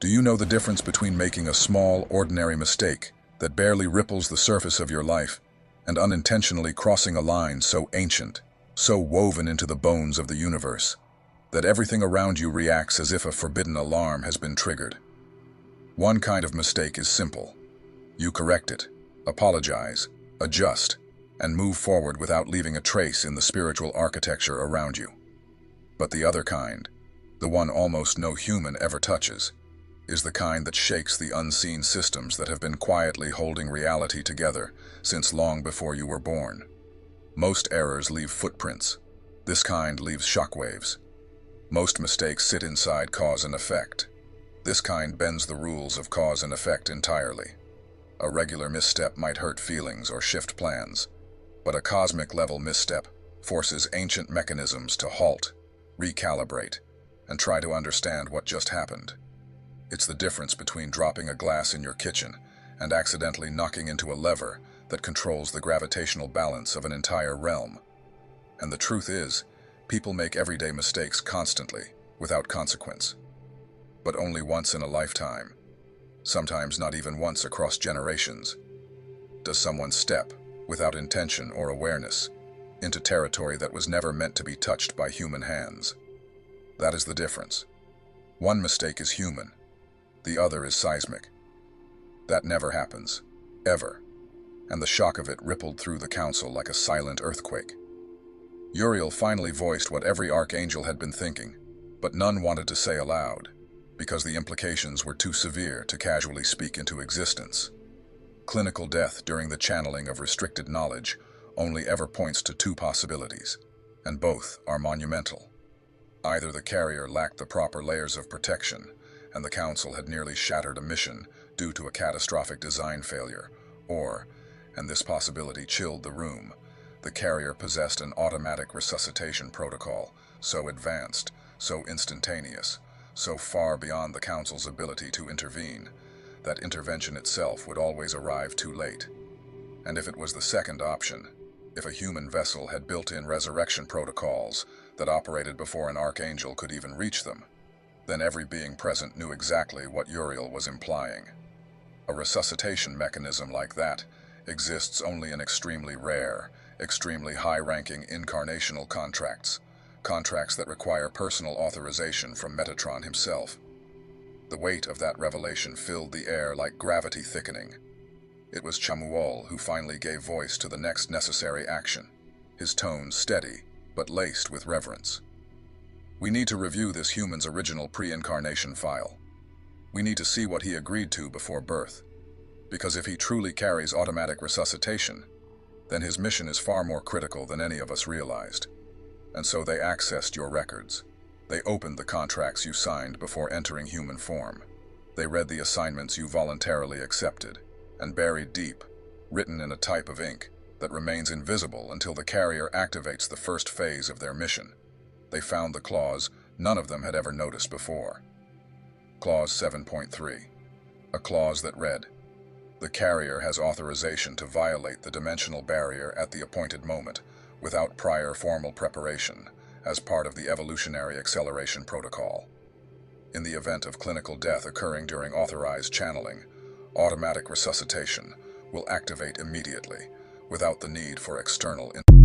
Do you know the difference between making a small, ordinary mistake that barely ripples the surface of your life and unintentionally crossing a line so ancient, so woven into the bones of the universe, that everything around you reacts as if a forbidden alarm has been triggered? One kind of mistake is simple. You correct it, apologize, adjust, and move forward without leaving a trace in the spiritual architecture around you. But the other kind, the one almost no human ever touches, is the kind that shakes the unseen systems that have been quietly holding reality together since long before you were born. Most errors leave footprints. This kind leaves shockwaves. Most mistakes sit inside cause and effect. This kind bends the rules of cause and effect entirely. A regular misstep might hurt feelings or shift plans, but a cosmic-level misstep forces ancient mechanisms to halt, recalibrate, and try to understand what just happened. It's the difference between dropping a glass in your kitchen and accidentally knocking into a lever that controls the gravitational balance of an entire realm. And the truth is, people make everyday mistakes constantly, without consequence. But only once in a lifetime. Sometimes not even once across generations. Does someone step, without intention or awareness, into territory that was never meant to be touched by human hands. That is the difference. One mistake is human. The other is seismic. That never happens, ever, and the shock of it rippled through the council like a silent earthquake. Uriel finally voiced what every archangel had been thinking, but none wanted to say aloud, because the implications were too severe to casually speak into existence. Clinical death during the channeling of restricted knowledge only ever points to two possibilities, and both are monumental. Either the carrier lacked the proper layers of protection, and the Council had nearly shattered a mission due to a catastrophic design failure, or, and this possibility chilled the room, the carrier possessed an automatic resuscitation protocol so advanced, so instantaneous, so far beyond the Council's ability to intervene, that intervention itself would always arrive too late. And if it was the second option, if a human vessel had built-in resurrection protocols that operated before an archangel could even reach them, then every being present knew exactly what Uriel was implying. A resuscitation mechanism like that exists only in extremely rare, extremely high-ranking incarnational contracts that require personal authorization from Metatron himself. The weight of that revelation filled the air like gravity thickening. It was Chamuel who finally gave voice to the next necessary action, his tone steady, but laced with reverence. We need to review this human's original pre-incarnation file. We need to see what he agreed to before birth, because if he truly carries automatic resuscitation, then his mission is far more critical than any of us realized. And so they accessed your records. They opened the contracts you signed before entering human form. They read the assignments you voluntarily accepted, and buried deep, written in a type of ink that remains invisible until the carrier activates the first phase of their mission. They found the clause none of them had ever noticed before. Clause 7.3. A clause that read, "The carrier has authorization to violate the dimensional barrier at the appointed moment, without prior formal preparation, as part of the evolutionary acceleration protocol. In the event of clinical death occurring during authorized channeling, automatic resuscitation will activate immediately, without the need for external intervention."